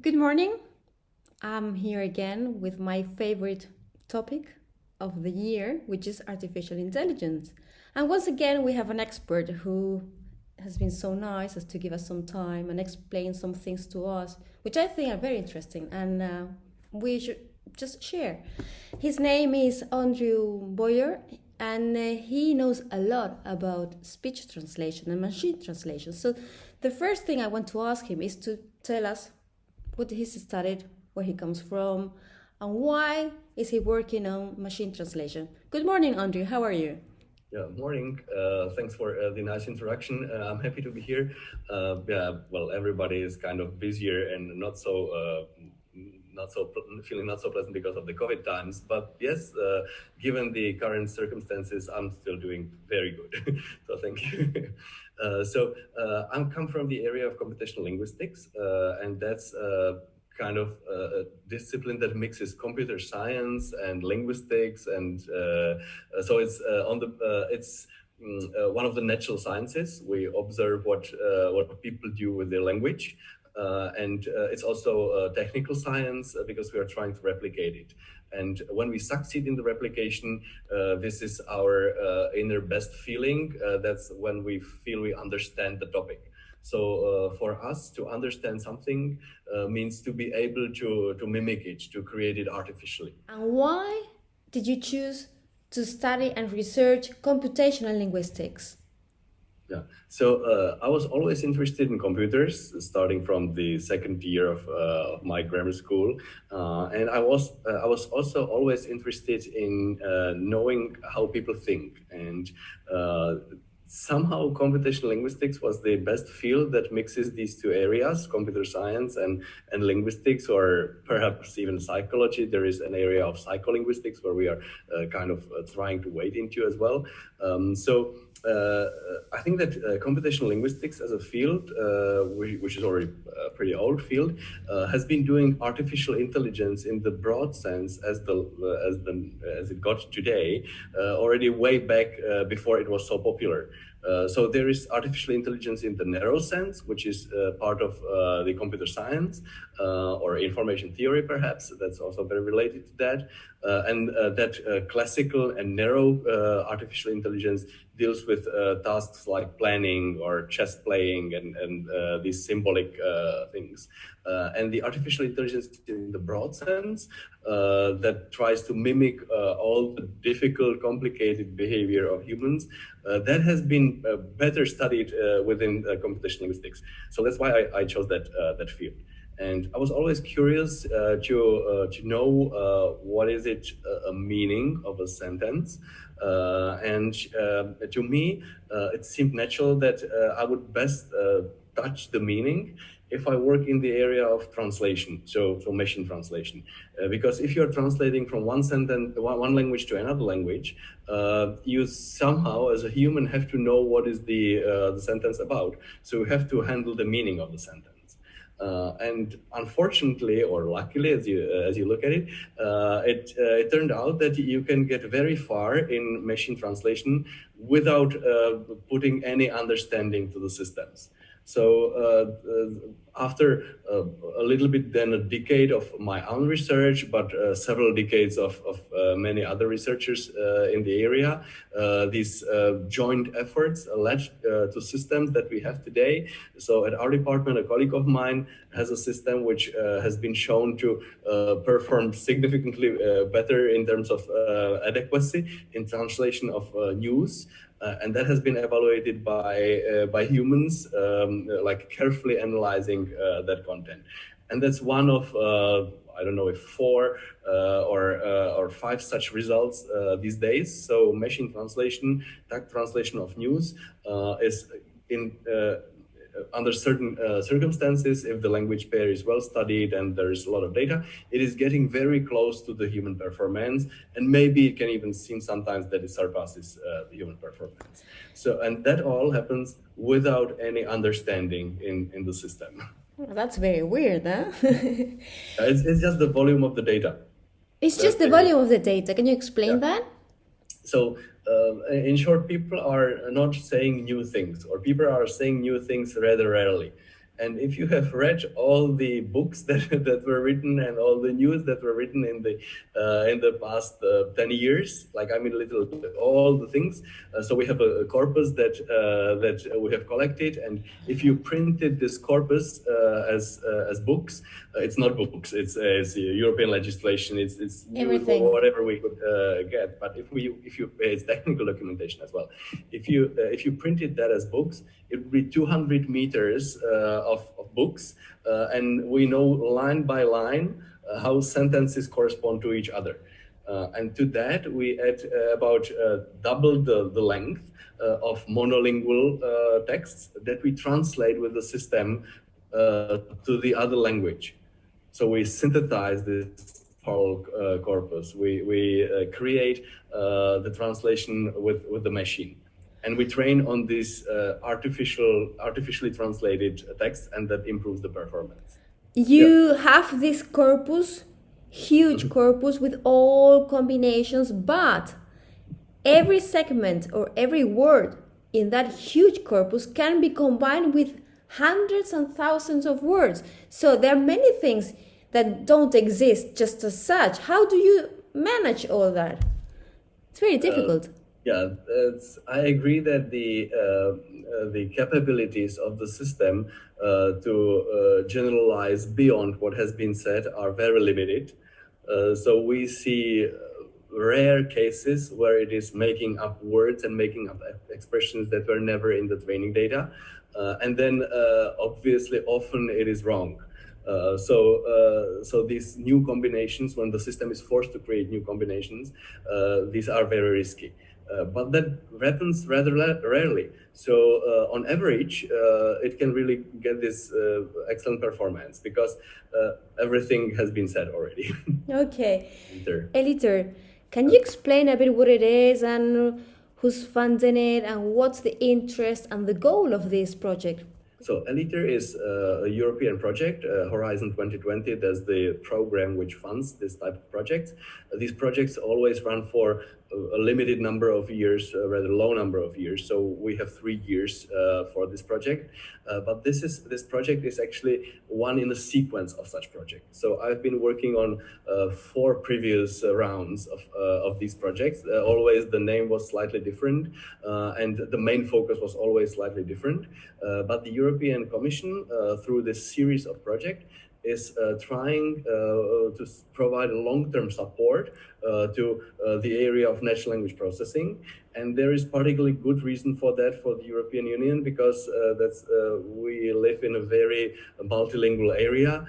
Good morning. I'm here again with my favorite topic of the year, which is artificial intelligence. And once again, we have an expert who has been so nice as to give us some time and explain some things to us, which I think are very interesting and we should just share. His name is Ondřej Bojar, and he knows a lot about speech translation and machine translation. So the first thing I want to ask him is to tell us what he's studied, where he comes from, and why is he working on machine translation. Good morning, Andrew. How are you? Yeah, morning. Thanks for the nice introduction. I'm happy to be here. Well, everybody is kind of busier and feeling not so pleasant because of the COVID times. But yes, given the current circumstances, I'm still doing very good. So thank you. I come from the area of computational linguistics, and that's kind of a discipline that mixes computer science and linguistics, and so it's one of the natural sciences. We observe what people do with their language, and it's also technical science because we are trying to replicate it. And when we succeed in the replication, this is our inner best feeling. That's when we feel we understand the topic. So for us to understand something means to be able to mimic it, to create it artificially. And why did you choose to study and research computational linguistics? Yeah, so I was always interested in computers, starting from the second year of my grammar school, and I was also always interested in knowing how people think, and somehow computational linguistics was the best field that mixes these two areas, computer science and linguistics, or perhaps even psychology. There is an area of psycholinguistics where we are kind of trying to wade into as well. I think that computational linguistics as a field, which is already a pretty old field, has been doing artificial intelligence in the broad sense as it got today, already way back before it was so popular. So there is artificial intelligence in the narrow sense, which is part of the computer science or information theory, perhaps. That's also very related to that. And that classical and narrow artificial intelligence deals with tasks like planning or chess playing and these symbolic things. And the artificial intelligence in the broad sense that tries to mimic all the difficult, complicated behavior of humans, that has been better studied within computational linguistics. So that's why I chose that field. And I was always curious to know what is it a meaning of a sentence. To me, it seemed natural that I would best touch the meaning if I work in the area of translation, so machine translation. Because if you're translating from one language to another language, you somehow, as a human, have to know what is the sentence about. So you have to handle the meaning of the sentence. And unfortunately, or luckily, as you look at it, it turned out that you can get very far in machine translation without putting any understanding to the systems. So after a little bit then a decade of my own research, but several decades of many other researchers in the area, these joint efforts led to systems that we have today. So at our department, a colleague of mine has a system which has been shown to perform significantly better in terms of adequacy in translation of news. And that has been evaluated by humans, like carefully analyzing that content. And that's one of I don't know if four or five such results these days. So machine translation, text translation of news is in under certain circumstances, if the language pair is well studied and there is a lot of data, it is getting very close to the human performance, and maybe it can even seem sometimes that it surpasses the human performance. So, and that all happens without any understanding in the system. Oh, that's very weird, huh? It's just the volume of the data. It's just the volume of the data. Can you explain that? So, in short, people are not saying new things, or people are saying new things rather rarely. And if you have read all the books that were written and all the news that were written in the past 10 years, like I mean, all the things. So we have a corpus that we have collected, and if you printed this corpus as books, it's not books. It's European legislation. It's Everything. whatever we could get. But if it's technical documentation as well. If you printed that as books, it would be 200 meters of books, and we know line by line how sentences correspond to each other. And to that, we add about double the length of monolingual texts that we translate with the system to the other language. So we synthesize this whole corpus. We create the translation with the machine. And we train on this artificially translated text, and that improves the performance. You have this corpus, huge corpus with all combinations, but every segment or every word in that huge corpus can be combined with hundreds and thousands of words. So there are many things that don't exist just as such. How do you manage all that? It's very difficult. Yeah, I agree that the capabilities of the system to generalize beyond what has been said are very limited. So we see rare cases where it is making up words and making up expressions that were never in the training data. And then obviously often it is wrong. So these new combinations, when the system is forced to create new combinations, these are very risky. But that happens rather rarely. So on average, it can really get this excellent performance because everything has been said already. Okay. ELITR, can you explain a bit what it is and who's funding it and what's the interest and the goal of this project? So ELITR is a European project, Horizon 2020. That's the program which funds this type of projects. These projects always run for a limited number of years, a rather low number of years. So we have 3 years for this project. But this project is actually one in a sequence of such projects. So I've been working on 4 previous rounds of these projects. Always the name was slightly different, and the main focus was always slightly different. But the European Commission, through this series of projects, is trying to provide long-term support to the area of natural language processing. And there is particularly good reason for that for the European Union, because we live in a very multilingual area.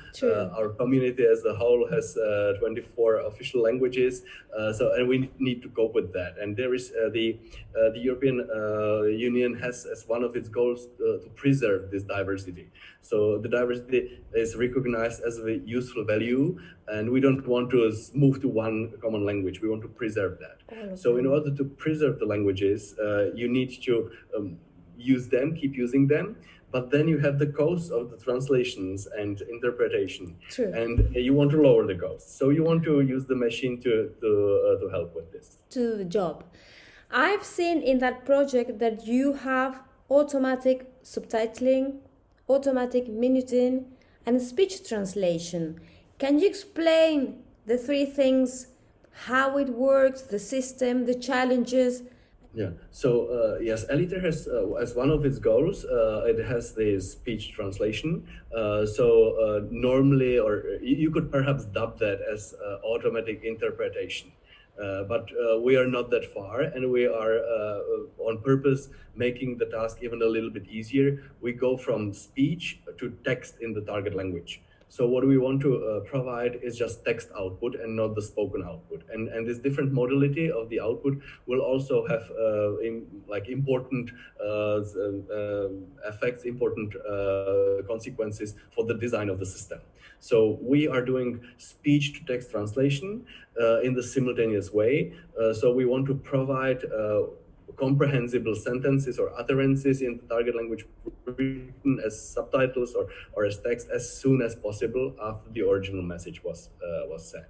Our community as a whole has 24 official languages, and we need to cope with that. And there is the European Union has as one of its goals to preserve this diversity. So the diversity is recognized as a useful value, and we don't want to move to one common language. We want to preserve that. So in order to preserve the languages, you need to use them, keep using them, but then you have the cost of the translations and interpretation. And you want to lower the cost. So you want to use the machine to help with this. To do the job. I've seen in that project that you have automatic subtitling, automatic minuting, and speech translation. Can you explain the 3 things, how it works, the system, the challenges? Yeah. So yes, ELITR has as one of its goals, it has the speech translation. Normally, or you could perhaps dub that as automatic interpretation. But we are not that far, and we are on purpose making the task even a little bit easier. We go from speech to text in the target language. So what we want to provide is just text output and not the spoken output. And this different modality of the output will also have important effects, important consequences for the design of the system. So we are doing speech to text translation in the simultaneous way. So we want to provide comprehensible sentences or utterances in the target language written as subtitles or as text as soon as possible after the original message was sent.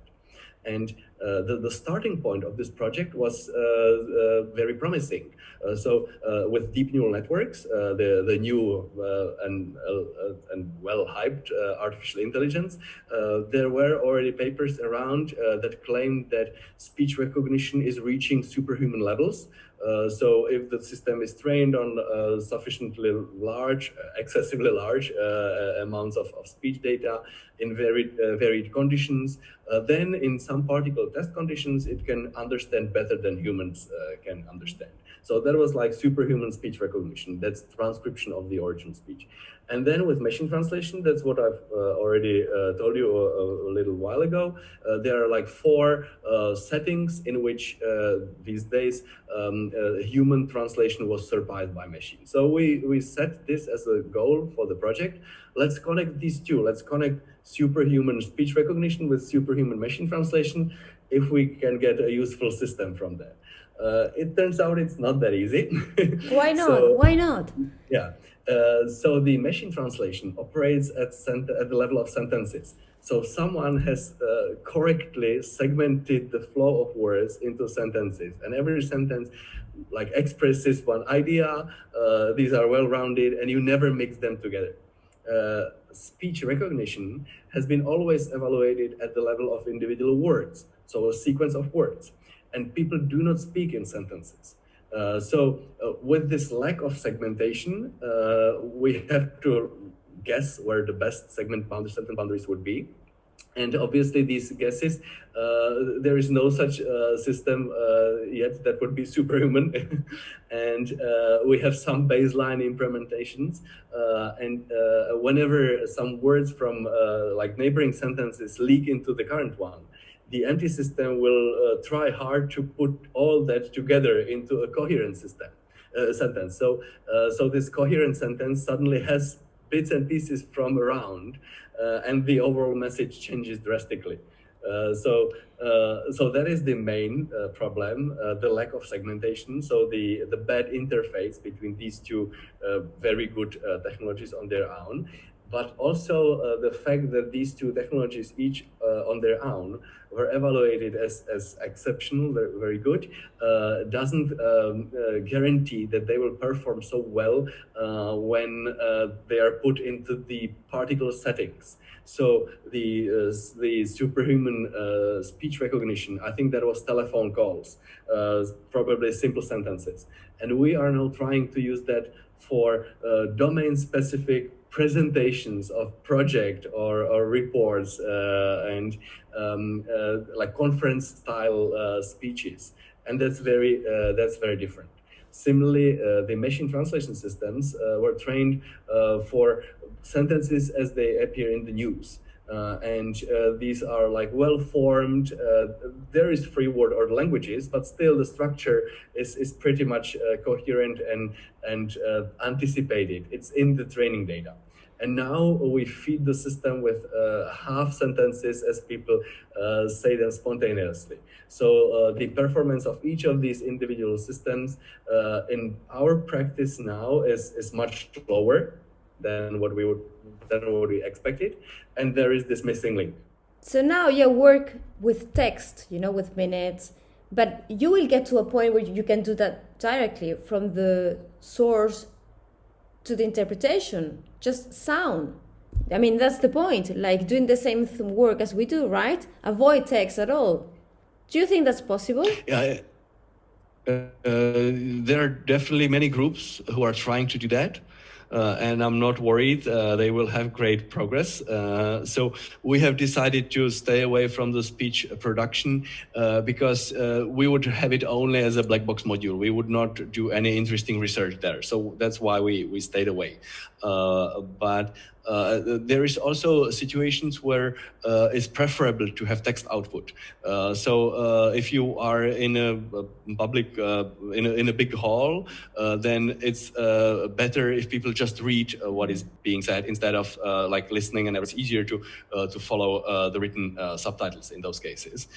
And The starting point of this project was very promising. With deep neural networks, the new and well-hyped artificial intelligence, there were already papers around that claimed that speech recognition is reaching superhuman levels. So if the system is trained on sufficiently large, excessively large amounts of speech data in varied conditions, then in some particle test conditions, it can understand better than humans can understand. So that was like superhuman speech recognition. That's transcription of the original speech. And then with machine translation, that's what I've already told you a little while ago. There are like 4 settings in which these days human translation was surpassed by machine. So we set this as a goal for the project. Let's connect these two. Let's connect superhuman speech recognition with superhuman machine translation if we can get a useful system from that. It turns out it's not that easy. Why not? Why not? Yeah. So the machine translation operates at the level of sentences. So someone has correctly segmented the flow of words into sentences, and every sentence like expresses one idea. These are well-rounded, and you never mix them together. Speech recognition has been always evaluated at the level of individual words, so a sequence of words, and people do not speak in sentences. With this lack of segmentation, we have to guess where the best sentence boundaries would be. And obviously these guesses, there is no such system yet that would be superhuman. And we have some baseline implementations. Whenever some words from like neighboring sentences leak into the current one, the anti-system will try hard to put all that together into a coherent sentence. So this coherent sentence suddenly has bits and pieces from around, and the overall message changes drastically. So that is the main problem, the lack of segmentation. So the bad interface between these two very good technologies on their own. But also the fact that these two technologies, each on their own, were evaluated as exceptional, very good, doesn't guarantee that they will perform so well when they are put into the particle settings. So the superhuman speech recognition, I think that was telephone calls, probably simple sentences. And we are now trying to use that for domain-specific presentations of project or reports and like conference style speeches, and that's very different. Similarly, the machine translation systems were trained for sentences as they appear in the news. These are like well-formed, there is free word or languages, but still the structure is pretty much coherent and anticipated. It's in the training data. And now we feed the system with half sentences as people say them spontaneously. So the performance of each of these individual systems in our practice now is much lower than what we expected, and there is this missing link. So now you work with text, with minutes, but you will get to a point where you can do that directly from the source to the interpretation, just sound. I mean, that's the point, like doing the same work as we do, right? Avoid text at all. Do you think that's possible? Yeah, there are definitely many groups who are trying to do that. And I'm not worried, they will have great progress. So we have decided to stay away from the speech production because we would have it only as a black box module. We would not do any interesting research there. So that's why we stayed away. But there is also situations where it's preferable to have text output. So if you are in a public, in a big hall, then it's better if people just read what is being said instead of like listening, and it's easier to follow the written subtitles in those cases.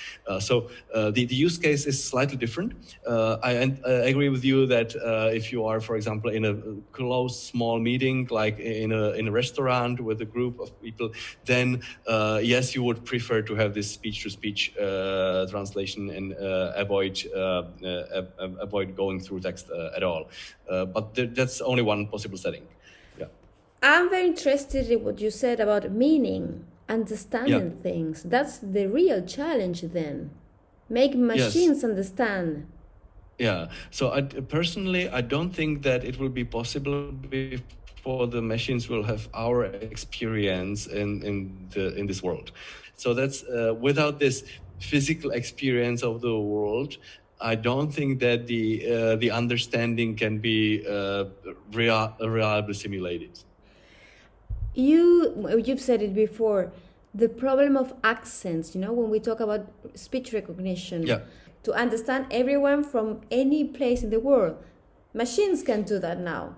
So the use case is slightly different. I agree with you that if you are, for example, in a close small meeting, like in a restaurant, restaurant with a group of people, then yes, you would prefer to have this speech-to-speech translation and avoid going through text at all. But that's only one possible setting. Yeah. I'm very interested in what you said about meaning, understanding things. That's the real challenge then. Make machines understand. Yeah. So personally, I don't think that it will be possible before the machines will have our experience in this world. So that's without this physical experience of the world, I don't think that the understanding can be reliably simulated. You've said it before, the problem of accents, when we talk about speech recognition, to understand everyone from any place in the world. Machines can do that now.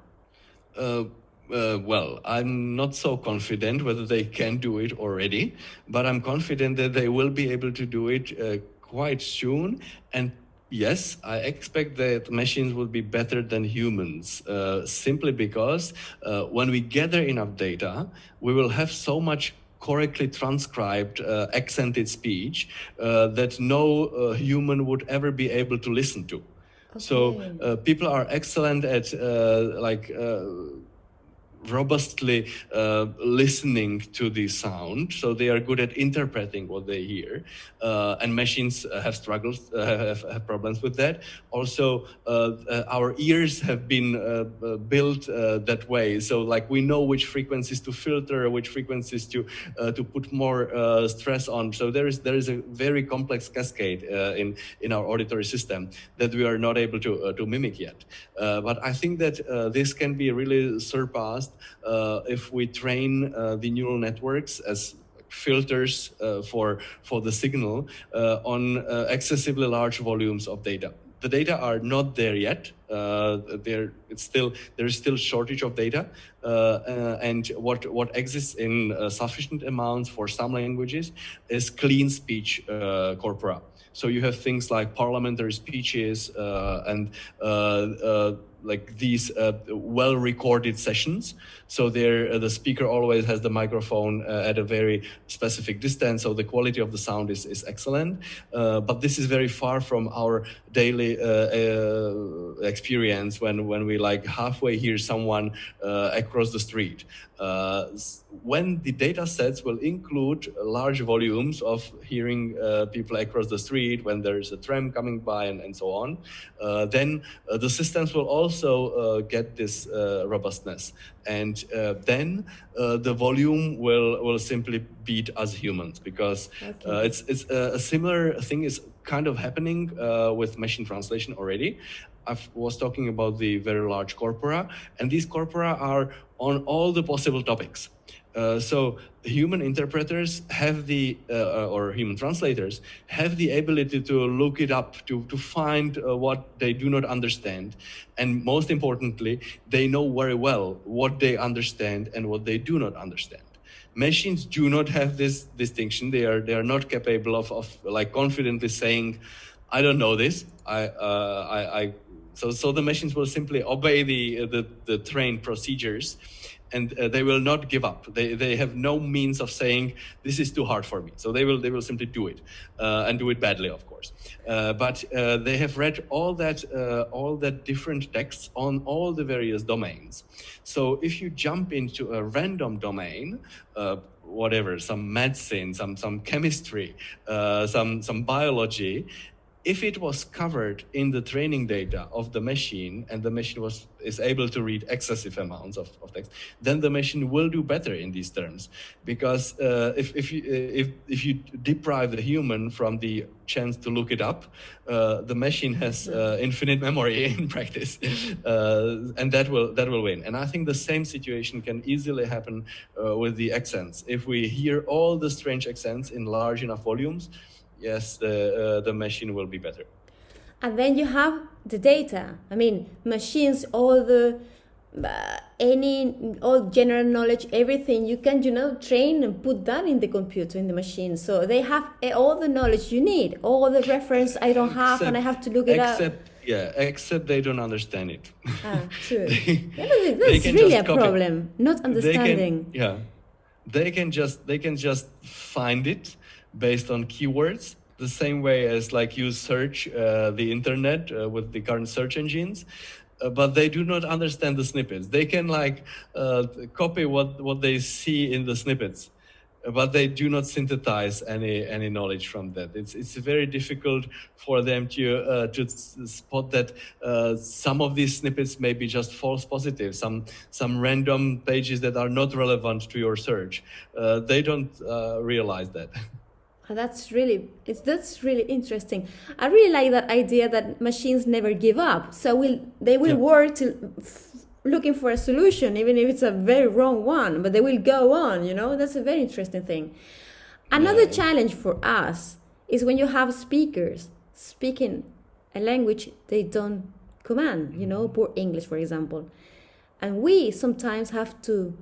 Well, I'm not so confident whether they can do it already, but I'm confident that they will be able to do it quite soon. And yes, I expect that machines will be better than humans, simply because when we gather enough data, we will have so much correctly transcribed accented speech that no human would ever be able to listen to. Okay. So people are excellent at robustly listening to the sound, so they are good at interpreting what they hear, and machines have struggles, have problems with that. Also, our ears have been built that way, so like we know which frequencies to filter, which frequencies to put more stress on. So there is a very complex cascade in our auditory system that we are not able to mimic yet. But I think that this can be really surpassed if we train the neural networks as filters for the signal on excessively large volumes of data. The data are not there yet. There is still shortage of data, and what exists in sufficient amounts for some languages is clean speech corpora. So you have things like parliamentary speeches and like these well-recorded sessions. So there, the speaker always has the microphone at a very specific distance, so the quality of the sound is excellent. But this is very far from our daily experience when we like halfway hear someone across the street. When the data sets will include large volumes of hearing people across the street, when there's a tram coming by and so on, then the systems will also get this robustness. And then the volume will simply beat us humans, because it's a similar thing is kind of happening with machine translation already. I was talking about the very large corpora, and these corpora are on all the possible topics. So human interpreters have or human translators have the ability to look it up, to find what they do not understand. And most importantly, they know very well what they understand and what they do not understand. Machines do not have this distinction. They are not capable of like confidently saying, I don't know this. So the machines will simply obey the trained procedures, and they will not give up. They have no means of saying this is too hard for me. So they will simply do it, and do it badly, of course. But they have read all that different texts on all the various domains. So if you jump into a random domain, whatever, some medicine, some chemistry, some biology, if it was covered in the training data of the machine, and the machine is able to read excessive amounts of text, then the machine will do better in these terms. Because if you deprive the human from the chance to look it up, the machine has infinite memory in practice, and that will win. And I think the same situation can easily happen with the accents. If we hear all the strange accents in large enough volumes, yes, the machine will be better. And then you have the data. I mean, machines, all general knowledge, everything you can, train and put that in the computer, in the machine. So they have all the knowledge you need, all the reference I don't have, and I have to look it up. Yeah, except they don't understand it. True. That's really a problem, not understanding. they can just find it based on keywords, the same way as like you search the internet with the current search engines. But they do not understand the snippets. They can like copy what they see in the snippets, but they do not synthesize any knowledge from that. It's very difficult for them to spot that some of these snippets may be just false positive, some random pages that are not relevant to your search. They don't realize that. That's really interesting. I really like that idea that machines never give up. So they will work to looking for a solution, even if it's a very wrong one, but they will go on, That's a very interesting thing. Another challenge for us is when you have speakers speaking a language they don't command, poor English, for example. And we sometimes have to,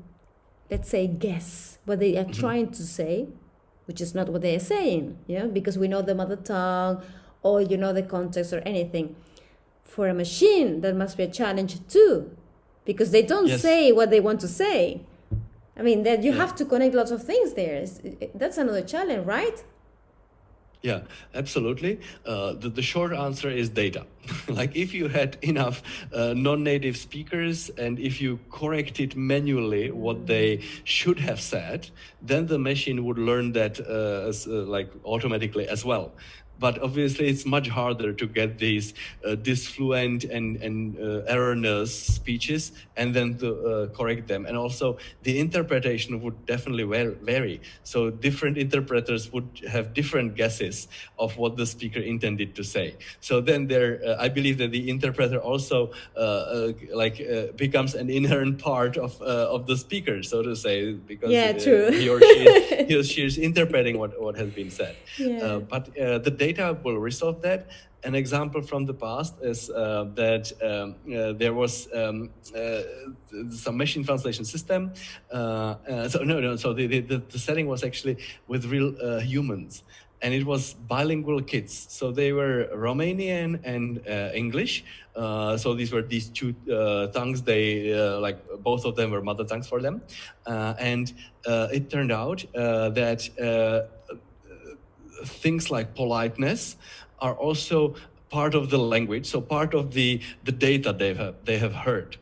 let's say, guess what they are trying to say, which is not what they are saying, because we know the mother tongue or the context or anything. For a machine, that must be a challenge too, because they don't say what they want to say. I mean, that you have to connect lots of things there. That's another challenge, right? Yeah, absolutely. The short answer is data. Like if you had enough non-native speakers and if you corrected manually what they should have said, then the machine would learn that like automatically as well. But obviously, it's much harder to get these disfluent and erroneous speeches and then to correct them. And also, the interpretation would definitely vary. So different interpreters would have different guesses of what the speaker intended to say. So then I believe that the interpreter also becomes an inherent part of the speaker, so to say, because true. he or she is interpreting what has been said. But the data will resolve that. An example from the past is that there was some machine translation system. So the setting was actually with real humans. And it was bilingual kids. So they were Romanian and English. So these two tongues. They both of them were mother tongues for them. And it turned out that things like politeness are also part of the language, so part of the data they have heard.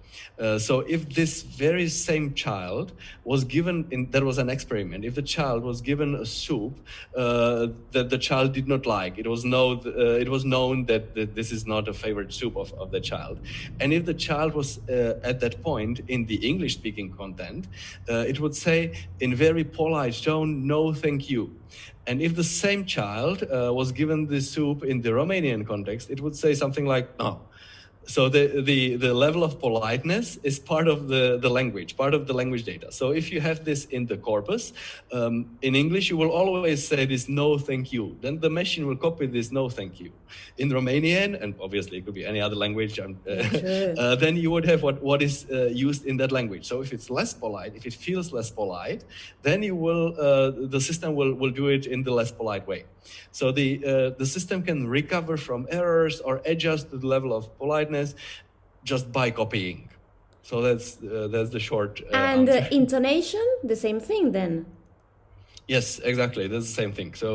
So if this very same child was given, that was an experiment, if the child was given a soup that the child did not like, it was known that this is not a favorite soup of the child. And if the child was at that point in the English-speaking content, it would say in very polite tone, "No, thank you." And if the same child was given the soup in the Romanian context, it would say something like, "No." So the level of politeness is part of the language, part of the language data. So if you have this in the corpus, in English, you will always say this "no, thank you." Then the machine will copy this "no, thank you." In Romanian, and obviously it could be any other language, then you would have what is used in that language. So if it's less polite, if it feels less polite, then the system will do it in the less polite way. So the system can recover from errors or adjust the level of politeness just by copying. So that's the short and answer. Intonation, the same thing then. Yes, exactly. That's the same thing. So,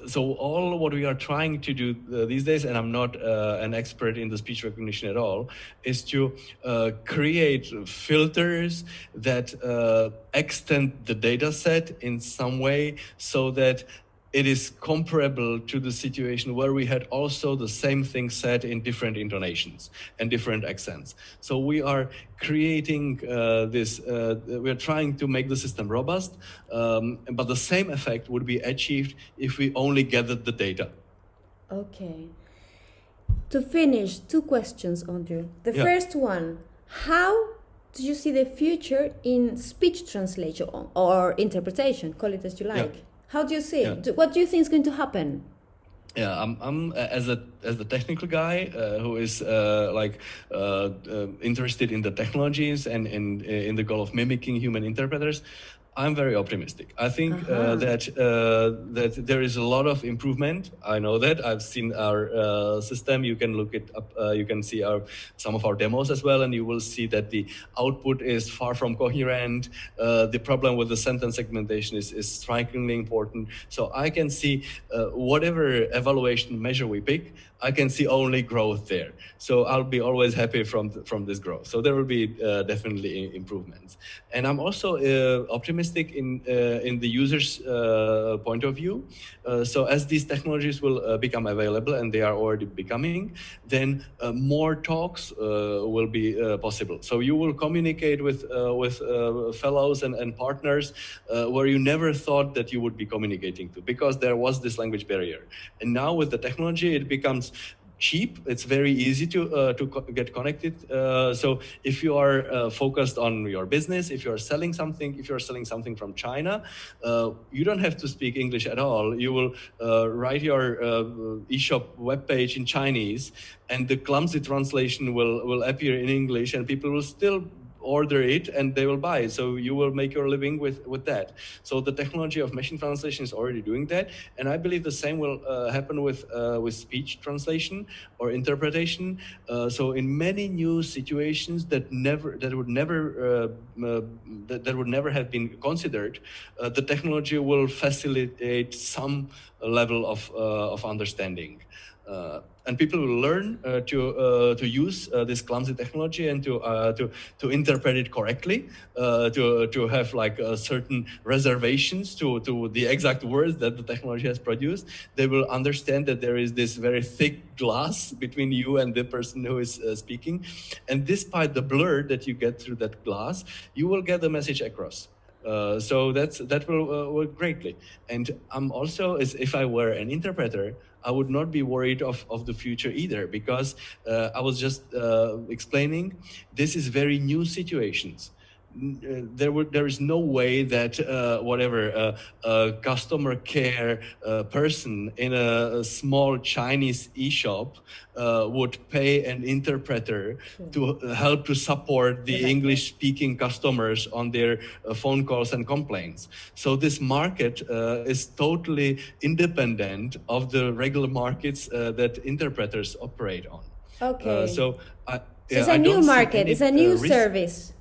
so all what we are trying to do these days, and I'm not an expert in the speech recognition at all, is to create filters that extend the data set in some way so that it is comparable to the situation where we had also the same thing said in different intonations and different accents. So we are creating we are trying to make the system robust, but the same effect would be achieved if we only gathered the data. Okay. To finish, 2 questions, Ondřej. The first one, how do you see the future in speech translation or interpretation? Call it as you like. Yeah. How do you see it? What do you think is going to happen? Yeah, I'm as the technical guy who is interested in the technologies and in the goal of mimicking human interpreters. I'm very optimistic. I think that there is a lot of improvement. I know that. I've seen our system. You can look it up. You can see some of our demos as well, and you will see that the output is far from coherent. The problem with the sentence segmentation is strikingly important. So I can see whatever evaluation measure we pick, I can see only growth there. So I'll be always happy from this growth. So there will be definitely improvements. And I'm also optimistic in the user's point of view. So as these technologies will become available, and they are already becoming, then more talks will be possible. So you will communicate with fellows and partners where you never thought that you would be communicating to, because there was this language barrier. And now with the technology, it becomes cheap. It's very easy to get connected. So if you are focused on your business, if you're selling something from China, you don't have to speak English at all. You will write your eShop webpage in Chinese, and the clumsy translation will appear in English, and people will still order it and they will buy it. So you will make your living with that. So the technology of machine translation is already doing that, and I believe the same will happen with speech translation or interpretation. So in many new situations that would never have been considered, the technology will facilitate some level of understanding. And people will learn to use this clumsy technology and to interpret it correctly, to have like certain reservations to the exact words that the technology has produced. They will understand that there is this very thick glass between you and the person who is speaking, and despite the blur that you get through that glass, you will get the message across. So that will work greatly. And I'm also, as if I were an interpreter, I would not be worried of the future either, because I was just explaining, this is very new situations. There is no way that a customer care person in a small Chinese e-shop would pay an interpreter to help to support the English-speaking customers on their phone calls and complaints. So this market is totally independent of the regular markets that interpreters operate on. Okay. So it's a new market. It's a new service.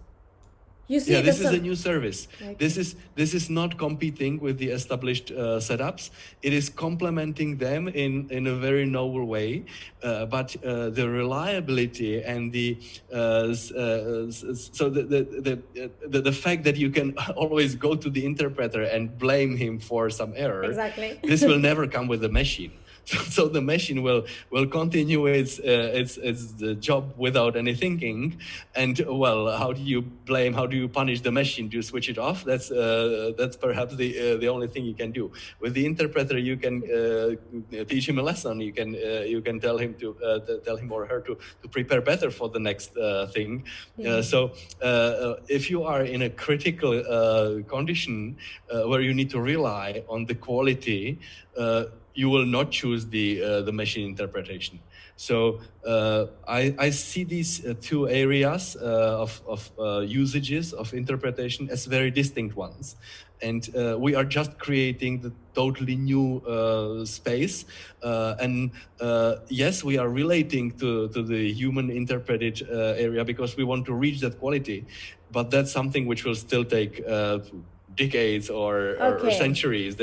You see, this is a new service. Okay. This is not competing with the established setups. It is complementing them in a very novel way. But the reliability and the fact that you can always go to the interpreter and blame him for some error. Exactly. This will never come with the machine. So the machine will continue its job without any thinking, and how do you punish the machine? Do you switch it off? That's perhaps the only thing you can do. With the interpreter, you can teach him a lesson. You can tell him or her to prepare better for the next thing. Yeah. So if you are in a critical condition where you need to rely on the quality, you will not choose the machine interpretation. So I see these two areas of usages of interpretation as very distinct ones. And we are just creating the totally new space. And yes, we are relating to the human interpreted area because we want to reach that quality. But that's something which will still take decades or centuries.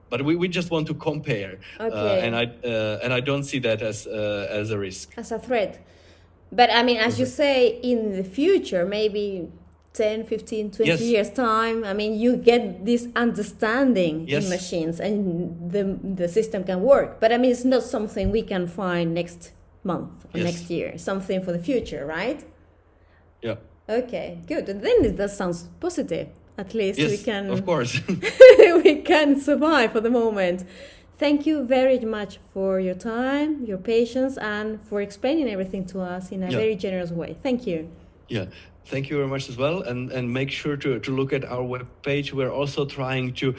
But we just want to compare, and I don't see that as a risk, as a threat. But I mean, as you say, in the future, maybe 10, 15, 20 years time, I mean, you get this understanding in machines, and the system can work. But I mean, it's not something we can find next month or next year. Something for the future, right? Yeah. Okay, good. And then that sounds positive. At least we can, of course, we can survive for the moment. Thank you very much for your time, your patience, and for explaining everything to us in a very generous way. Thank you. Yeah, thank you very much as well. And make sure to look at our webpage. We're also trying to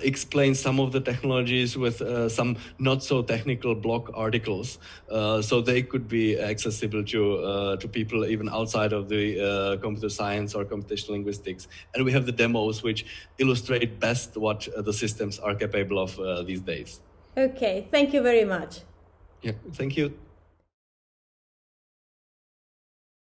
explain some of the technologies with some not so technical blog articles, so they could be accessible to people even outside of the computer science or computational linguistics. And we have the demos which illustrate best what the systems are capable of these days. Okay, thank you very much. Yeah, thank you.